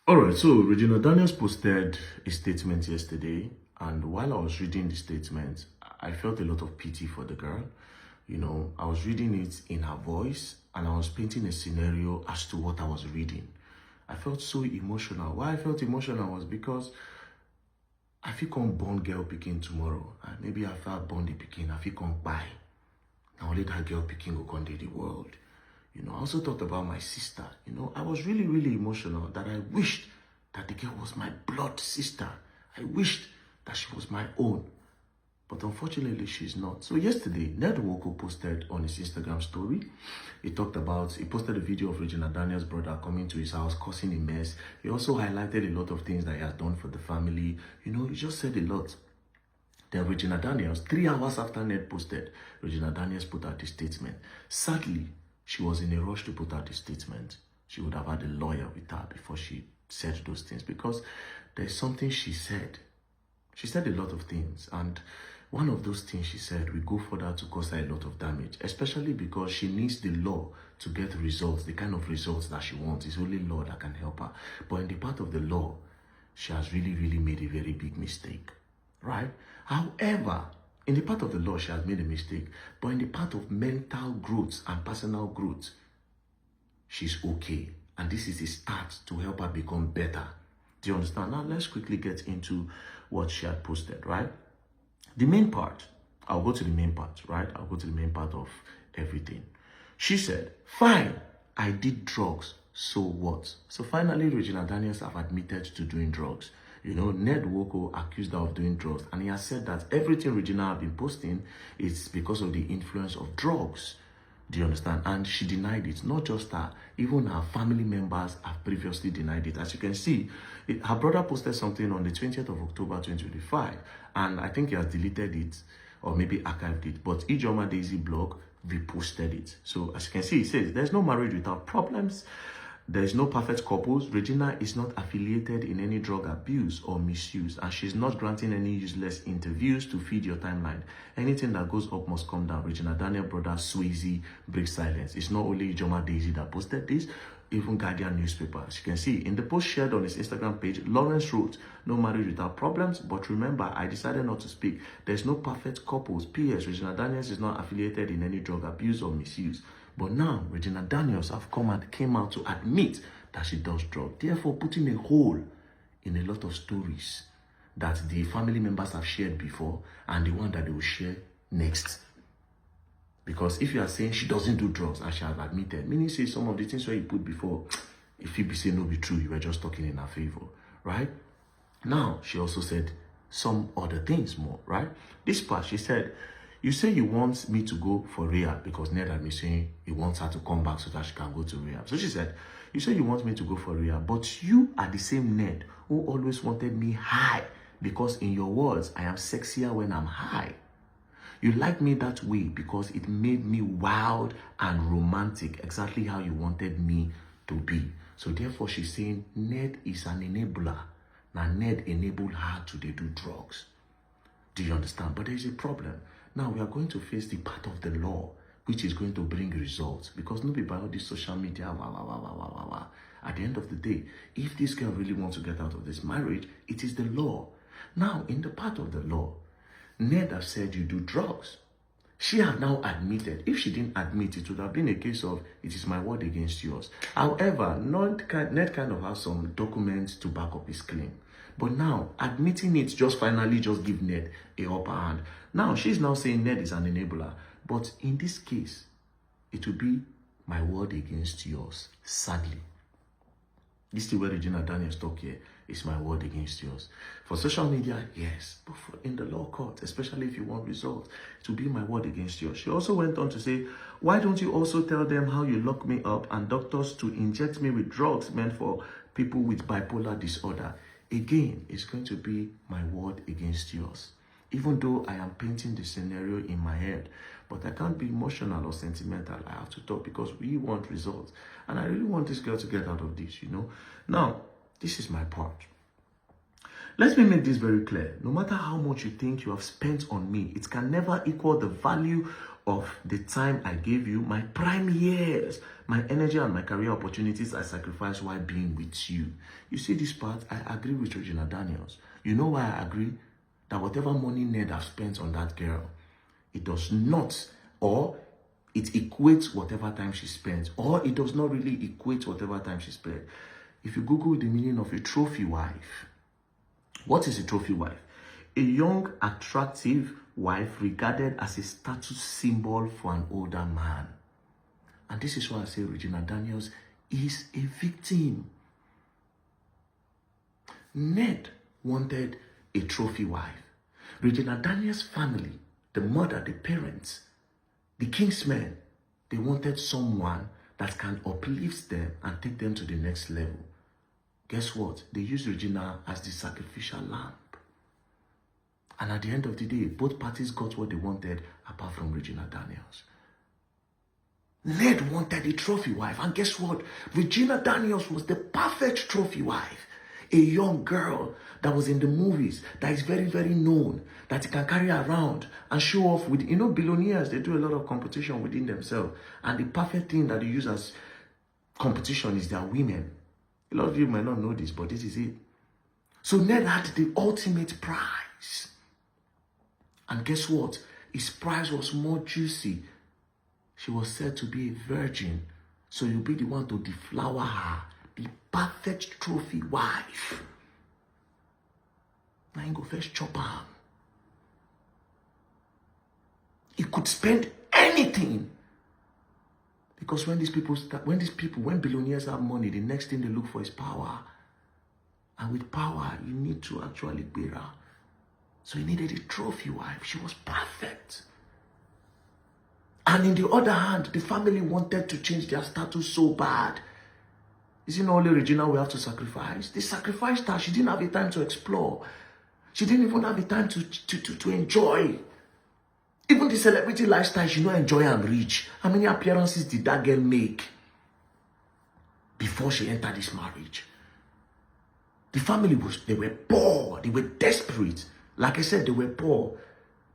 All right, so Regina Daniels posted a statement yesterday, and while I was reading the statement, I felt a lot of pity for the girl. You know, I was reading it in her voice, and I was painting a scenario as to what I was reading. I felt so emotional. Why I felt emotional was because I feel come born girl picking tomorrow, and maybe after I born the picking, I feel come buy. Now only that girl picking will come to the world. You know, I also thought about my sister. You know, I was really, really emotional that I wished that the girl was my blood sister. I wished that she was my own. But unfortunately, she's not. So yesterday, Ned Nwoko posted on his Instagram story. He posted a video of Regina Daniel's brother coming to his house, causing a mess. He also highlighted a lot of things that he has done for the family. You know, he just said a lot. Then Regina Daniels, 3 hours after Ned posted, Regina Daniels put out the statement. Sadly, she was in a rush to put out the statement. She would have had a lawyer with her before she said those things, because there's something she said. She said a lot of things, and one of those things she said will go further to cause her a lot of damage, especially because she needs the law to get results, the kind of results that she wants. It's only law that can help her. But in the part of the law, she has really, really made a very big mistake, right? However, in the part of the law, she has made a mistake, but in the part of mental growth and personal growth, she's okay. And this is a start to help her become better. Do you understand? Now, let's quickly get into what she had posted, right? The main part, I'll go to the main part, right? I'll go to the main part of everything. She said, fine, I did drugs, so what? So finally, Regina Daniels have admitted to doing drugs. You know, Ned Nwoko accused her of doing drugs, and he has said that everything Regina have been posting is because of the influence of drugs. Do you understand? And she denied it. Not just her, even her family members have previously denied it. As you can see, her brother posted something on the 20th of October 2025, and I think he has deleted it or maybe archived it. But Ijoma Daisy blog reposted it. So as you can see, it says, there's no marriage without problems. There's no perfect couples. Regina is not affiliated in any drug abuse or misuse, and she's not granting any useless interviews to feed your timeline. Anything that goes up must come down. Regina Daniel brother Swayze breaks silence. It's not only Joma Daisy that posted this, even Guardian newspaper. As you can see, in the post shared on his Instagram page, Lawrence wrote, no marriage without problems, but remember, I decided not to speak. There's no perfect couples. P.S. Regina Daniels is not affiliated in any drug abuse or misuse. But now, Regina Daniels have came out to admit that she does drugs, therefore putting a hole in a lot of stories that the family members have shared before and the one that they will share next. Because if you are saying she doesn't do drugs and she has admitted, meaning say some of the things where you put before, if you be saying no be true, you were just talking in her favor, right? Now, she also said some other things more, right? This part, she said, you say you want me to go for rehab because Ned had been saying he wants her to come back so that she can go to rehab. So she said, you say you want me to go for rehab, but you are the same Ned who always wanted me high because in your words, I am sexier when I'm high. You like me that way because it made me wild and romantic, exactly how you wanted me to be. So therefore, she's saying Ned is an enabler. Now, Ned enabled her to do drugs. Do you understand? But there is a problem. Now, we are going to face the part of the law, which is going to bring results. Because nobody by all this social media, At the end of the day, if this girl really wants to get out of this marriage, it is the law. Now, in the part of the law, Ned has said you do drugs. She has now admitted. If she didn't admit, it would have been a case of, it is my word against yours. However, Ned kind of has some documents to back up his claim. But now, admitting it just finally just give Ned a upper hand. Now, she's now saying Ned is an enabler. But in this case, it will be my word against yours, sadly. This is where Regina Daniels talk here. It's my word against yours. For social media, yes. But in the law court, especially if you want results, it will be my word against yours. She also went on to say, why don't you also tell them how you lock me up and doctors to inject me with drugs meant for people with bipolar disorder? Again, it's going to be my word against yours. Even though I am painting the scenario in my head, but I can't be emotional or sentimental. I have to talk because we want results. And I really want this girl to get out of this, you know. Now, this is my part. Let me make this very clear. No matter how much you think you have spent on me, it can never equal the value of the time I gave you, my prime years, my energy and my career opportunities I sacrificed while being with you. You see this part? I agree with Regina Daniels. You know why I agree? That whatever money Ned has spent on that girl, it does not, or it equates whatever time she spent, or it does not really equate whatever time she spent. If you Google the meaning of a trophy wife, what is a trophy wife? A young, attractive wife regarded as a status symbol for an older man. And this is why I say Regina Daniels is a victim. Ned wanted a trophy wife. Regina Daniels' family, the mother, the parents, the kingsmen, they wanted someone that can uplift them and take them to the next level. Guess what? They used Regina as the sacrificial lamb. And at the end of the day, both parties got what they wanted, apart from Regina Daniels. Ned wanted a trophy wife, and guess what? Regina Daniels was the perfect trophy wife. A young girl that was in the movies, that is very, very known, that you can carry around and show off with. You know, billionaires, they do a lot of competition within themselves. And the perfect thing that they use as competition is their women. A lot of you might not know this, but this is it. So Ned had the ultimate prize. And guess what? His prize was more juicy. She was said to be a virgin. So you'll be the one to deflower her. The perfect trophy wife. Now you go first chop her. He could spend anything. Because when billionaires have money, the next thing they look for is power. And with power, you need to actually bear her. So he needed a trophy wife. She was perfect. And in the other hand, the family wanted to change their status so bad. Is it not only Regina we have to sacrifice? They sacrificed her. She didn't have the time to explore. She didn't even have the time to enjoy. Even the celebrity lifestyle, she don't enjoy and reach. How many appearances did that girl make before she entered this marriage? The family they were poor. They were desperate. Like I said, they were poor.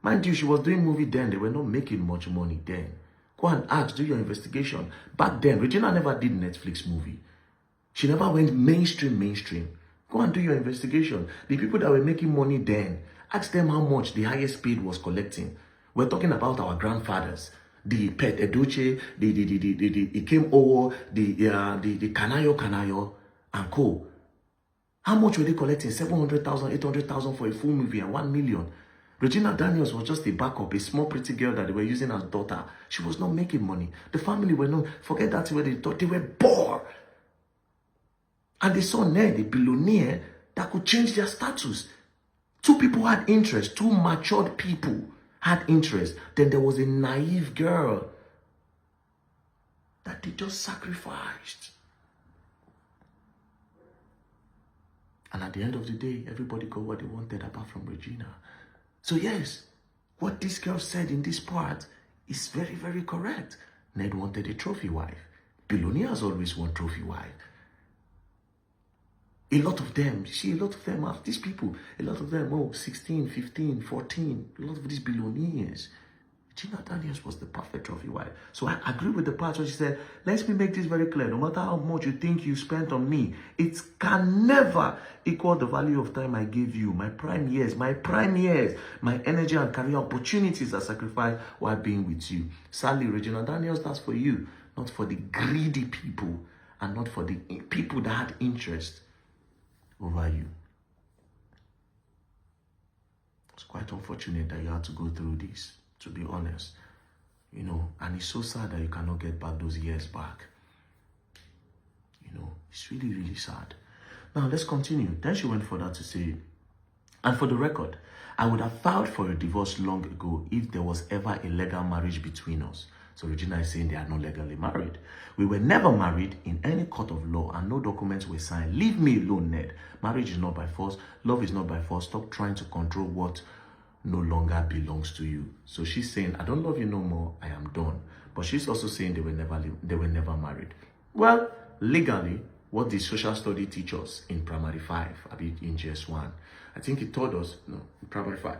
Mind you, she was doing movie then. They were not making much money then. Go and ask, do your investigation. Back then, Regina never did Netflix movie. She never went mainstream. Go and do your investigation. The people that were making money then, ask them how much the highest paid was collecting. We're talking about our grandfathers. The Pet Edoche, the Ikem Owo, the Kanayo, and co. How much were they collecting? 700,000, 800,000 for a full movie and 1 million. Regina Daniels was just a backup, a small pretty girl that they were using as daughter. She was not making money. The family were not, forget that where they thought they were bored. And they saw Ned, a billionaire, that could change their status. Two people had interest, two matured people had interest. Then there was a naive girl that they just sacrificed. And at the end of the day, everybody got what they wanted apart from Regina. So yes, what this girl said in this part is very, very correct. Ned wanted a trophy wife. Billionaires always want trophy wife. A lot of them, you see, a lot of them have these people. A lot of them, 16, 15, 14. A lot of these billionaires. Regina Daniels was the perfect trophy wife. So I agree with the part where she said, let me make this very clear. No matter how much you think you spent on me, it can never equal the value of time I gave you. My prime years, my energy and career opportunities are sacrificed while being with you. Sadly, Regina Daniels, that's for you. Not for the greedy people and not for the people that had interest over you. It's quite unfortunate that you had to go through this, to be honest. You know, and it's so sad that you cannot get back those years back. You know, it's really, really sad. Now, let's continue. Then she went further to say, and for the record, I would have filed for a divorce long ago if there was ever a legal marriage between us. So Regina is saying they are not legally married. We were never married in any court of law and no documents were signed. Leave me alone, Ned. Marriage is not by force. Love is not by force. Stop trying to control what no longer belongs to you. So she's saying, I don't love you no more. I am done. But she's also saying they were never married. Well, legally, what did social study teach us in primary 5, I mean in GS1? I think it told us, no, in primary 5.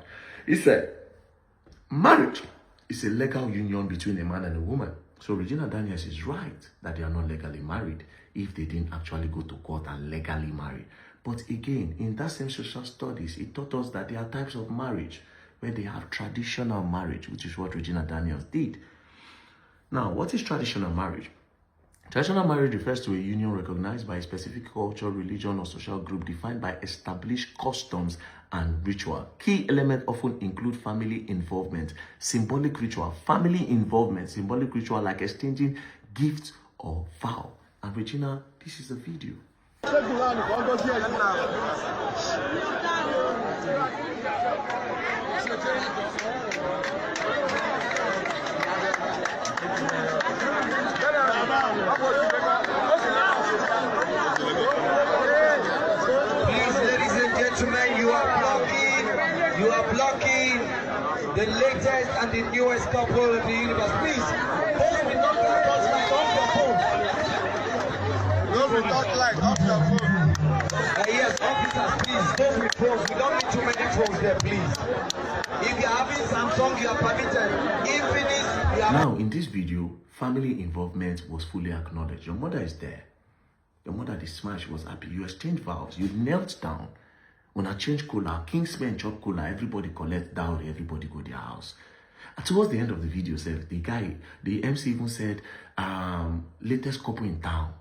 He said, marriage it's a legal union between a man and a woman. So Regina Daniel is right that they are not legally married if they didn't actually go to court and legally marry. But again, in that same social studies, it taught us that there are types of marriage where they have traditional marriage, which is what Regina Daniels did. Now, what is traditional marriage? Traditional marriage refers to a union recognized by a specific culture, religion, or social group defined by established customs and ritual. Key elements often include family involvement, symbolic ritual, symbolic ritual like exchanging gifts or vow. And Regina, this is a video. Please, ladies and gentlemen, you are blocking the latest and the newest couple in the universe. Please, those will not touch like off your phone. Those will not like off your phone. Yes, officers, please, those with phones, we don't need too many phones there, please. If you're having Samsung, you are permitted. Infinite, you are... Now, in this video, family involvement was fully acknowledged. Your mother is there. Your mother, the smash, was happy. You exchanged vows. You knelt down. When I change cola, Kingsmen chop cola, everybody collect dowry, everybody go their house. And towards the end of the video, the MC even said, latest couple in town.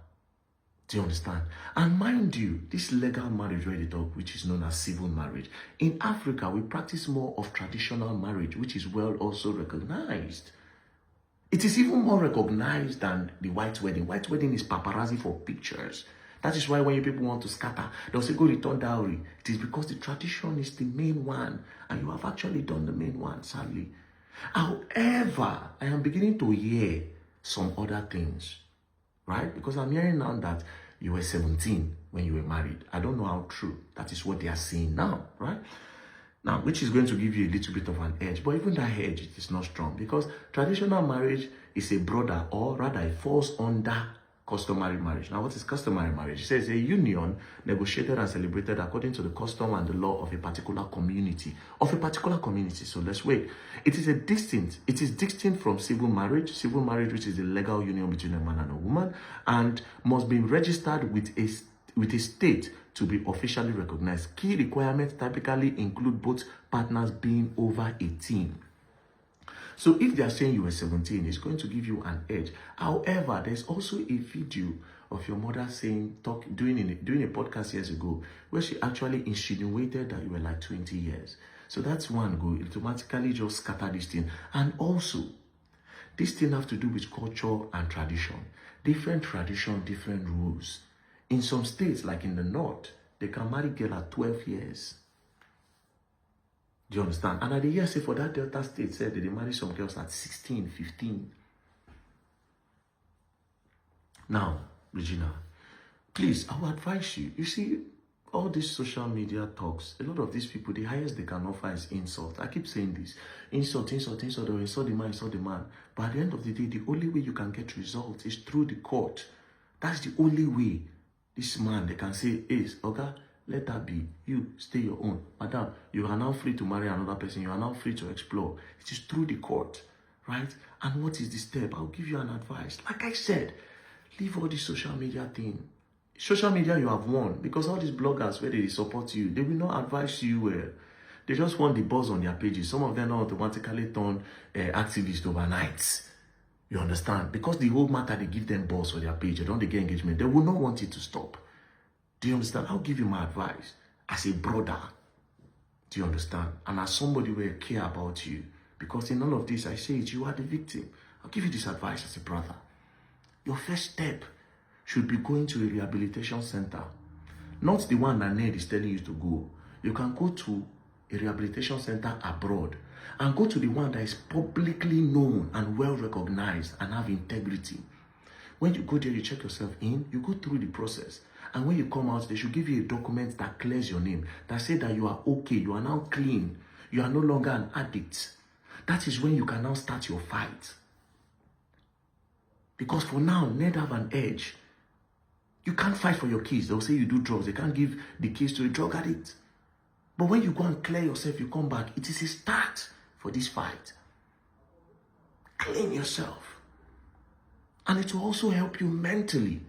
Do you understand? And mind you, this legal marriage where they talk, which is known as civil marriage, in Africa, we practice more of traditional marriage, which is well also recognized. It is even more recognized than the white wedding. White wedding is paparazzi for pictures. That is why when you people want to scatter, they'll say, go return dowry. It is because the tradition is the main one, and you have actually done the main one, sadly. However, I am beginning to hear some other things, right? Because I'm hearing now that you were 17 when you were married. I don't know how true. That is what they are saying now, right? Now, which is going to give you a little bit of an edge. But even that edge, it is not strong. Because traditional marriage is a broader, or rather it falls under customary marriage. Now, what is customary marriage? It says a union negotiated and celebrated according to the custom and the law of a particular community. So let's wait. It is distinct from civil marriage. Civil marriage, which is a legal union between a man and a woman, and must be registered with a state to be officially recognized. Key requirements typically include both partners being over 18. So if they are saying you were 17, it's going to give you an edge. However, there's also a video of your mother doing a podcast years ago where she actually insinuated that you were like 20 years. So that's one go. It automatically just scatter this thing. And also, this thing have to do with culture and tradition. Different tradition, different rules. In some states, like in the north, they can marry girl at 12 years. Do you understand? And at the year, say for that Delta state, said that they marry some girls at 16, 15. Now, Regina, please, I would advise you. You see, all these social media talks, a lot of these people, the highest they can offer is insult. I keep saying this. Insult, or insult the man. But at the end of the day, the only way you can get results is through the court. That's the only way. This man, they can say, okay, let that be. You stay your own. Madam, you are now free to marry another person. You are now free to explore. It is through the court, right? And what is the step? I'll give you an advice. Like I said, leave all this social media thing. Social media, you have won. Because all these bloggers, where they support you, they will not advise you well. They just want the buzz on their pages. Some of them are automatically turn activists overnight. You understand? Because the whole matter, they give them buzz for their page. They don't get engagement. They will not want it to stop. Do you understand? I'll give you my advice as a brother. Do you understand? And as somebody who care about you. Because in all of this, I say it, you are the victim. I'll give you this advice as a brother. Your first step should be going to a rehabilitation center. Not the one that Ned is telling you to go. You can go to a rehabilitation center abroad and go to the one that is publicly known and well recognized and have integrity. When you go there, you check yourself in, you go through the process. And when you come out, they should give you a document that clears your name, that says that you are okay, you are now clean, you are no longer an addict. That is when you can now start your fight. Because for now, Ned have an edge. You can't fight for your kids. They'll say you do drugs. They can't give the keys to a drug addict. But when you go and clear yourself, you come back, it is a start for this fight. Clean yourself. And it will also help you mentally.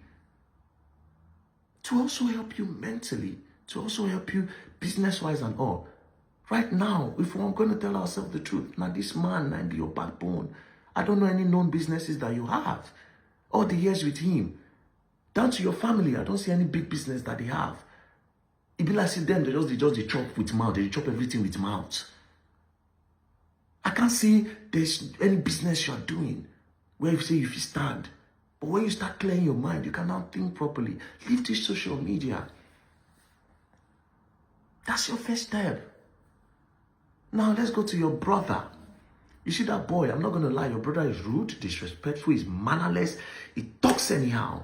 To also help you mentally. To also help you business-wise and all. Right now, if we're going to tell ourselves the truth, now this man might be your backbone. I don't know any known businesses that you have. All the years with him. Down to your family, I don't see any big business that they have. It be like see them, they just chop with mouth. They chop everything with mouth. I can't see there's any business you're doing where you say if you stand. But when you start clearing your mind, you can now think properly. Leave this social media. That's your first step. Now let's go to your brother. You see that boy, I'm not going to lie, your brother is rude, disrespectful, he's mannerless, he talks anyhow.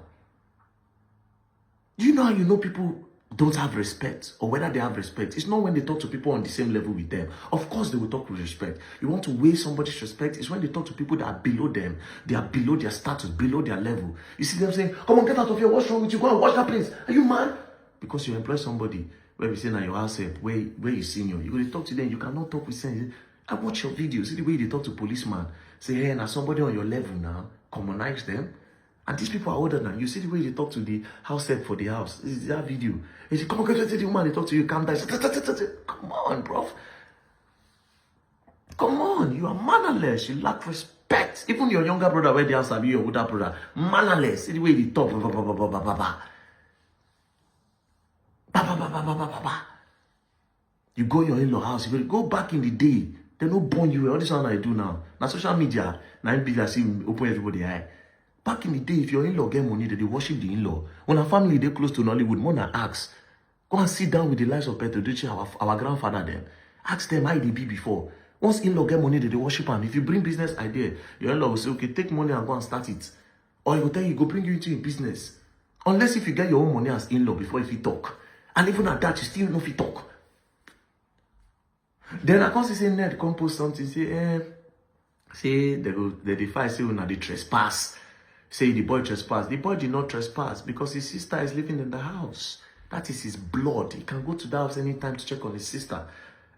Do you know how you know people don't have respect or whether they have respect? It's not when they talk to people on the same level with them. Of course they will talk with respect. You want to waste somebody's respect, it's when they talk to people that are below them. They are below their status, below their level. You see them saying, come on, get out of here, what's wrong with you? Go and watch that place. Are you mad? Because you employ somebody where we say now your house help, where you senior. You go to talk to them, you cannot talk with sense. I watch your videos, see the way they talk to policeman. Say, hey, now somebody on your level now, commonize them. And these people are older than you. See the way they talk to the house help for the house. This is that video. They say, come on, get to the woman, they talk to you, calm down. Come on, bro. Come on, you are mannerless. You lack respect. Even your younger brother, where they have Sabi, your older brother, mannerless. See the way they talk. You go in your in-law house, you go back in the day. They don't born you. All this one I do now. Now social media, now I see open everybody eye. Back in the day, if your in-law get money, they worship the in-law. When a family they close to Nollywood, Mona asks, go and sit down with the likes of Petro Duce, our grandfather them. Ask them how they be before. Once in-law get money, they worship him. If you bring business idea, your in-law will say, okay, take money and go and start it. Or he will tell you, go bring you into a business. Unless if you get your own money as in-law before if you talk. And even at that, you still know if you talk. Then I can't say Ned come post something, say they fight, say when they trespass. Say the boy trespass. The boy did not trespass because his sister is living in the house. That is his blood. He can go to the house anytime to check on his sister.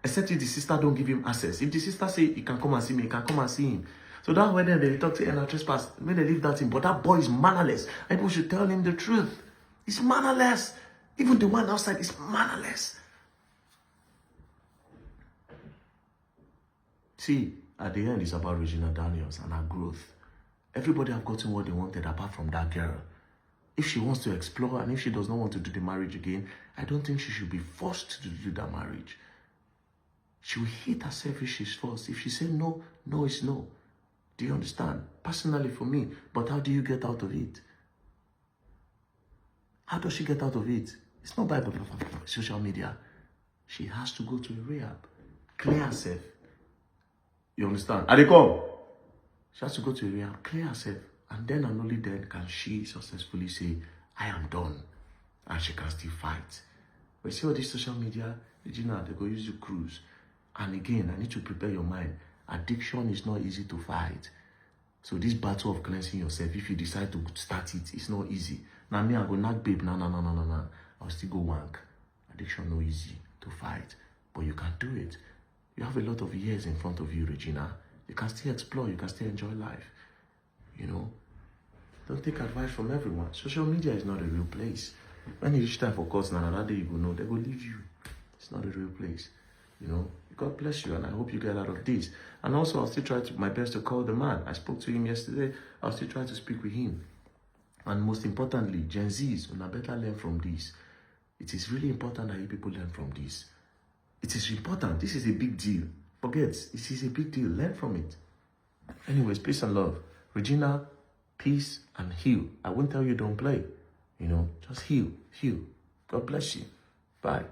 Except if the sister don't give him access. If the sister say he can come and see me, he can come and see him. So that when they talk to him, trespass, when they leave that in. But that boy is mannerless. And people should tell him the truth. He's mannerless. Even the one outside is mannerless. See, at the end, it's about Regina Daniel and her growth. Everybody have gotten what they wanted apart from that girl. If she wants to explore and if she does not want to do the marriage again, I don't think she should be forced to do that marriage. She will hate herself if she's forced. If she says no, no is no. Do you understand? Personally for me. But how do you get out of it? How does she get out of it? It's not by social media. She has to go to a rehab. Clear herself. You understand? And they come. She has to go to a rehab, clear herself. And then and only then can she successfully say, I am done. And she can still fight. But see all this social media, Regina, they go use you cruise. And again, I need to prepare your mind. Addiction is not easy to fight. So this battle of cleansing yourself, if you decide to start it, it's not easy. Now me, I go knock babe, no. I'll still go wank. Addiction not easy to fight. But you can do it. You have a lot of years in front of you, Regina. You can still explore, you can still enjoy life. You know? Don't take advice from everyone. Social media is not a real place. When you reach time for course, now another day you will know, they will leave you. It's not a real place. You know? God bless you, and I hope you get out of this. And also, I'll still try to my best to call the man. I spoke to him yesterday. I'll still try to speak with him. And most importantly, Gen Zs, when I better learn from this. It is really important that you people learn from this. It is important. This is a big deal. Forget, this is a big deal. Learn from it. Anyways, peace and love. Regina, peace and heal. I won't tell you don't play. You know, just heal. God bless you. Bye.